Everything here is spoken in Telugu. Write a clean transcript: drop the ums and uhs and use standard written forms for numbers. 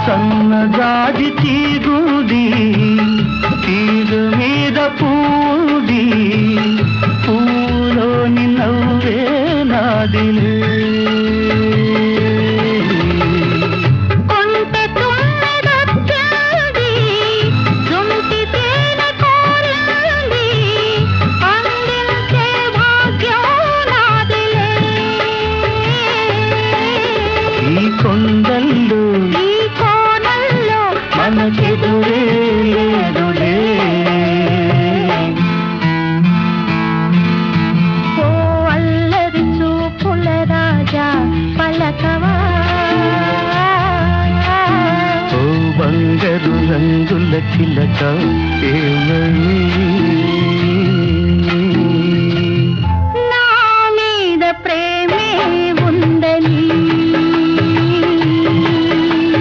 సన్నజాజి తీగుది తీరు మీద పూది పూలోని నవ్వే నాదిలే ఈ కొండల్లో ఈ కోనల్లో మనకెదురే లేదులే ఓ అల్లరి చూపుల రాజా పలకవా ఓ బంగారు రంగుల చిలక ఏమీ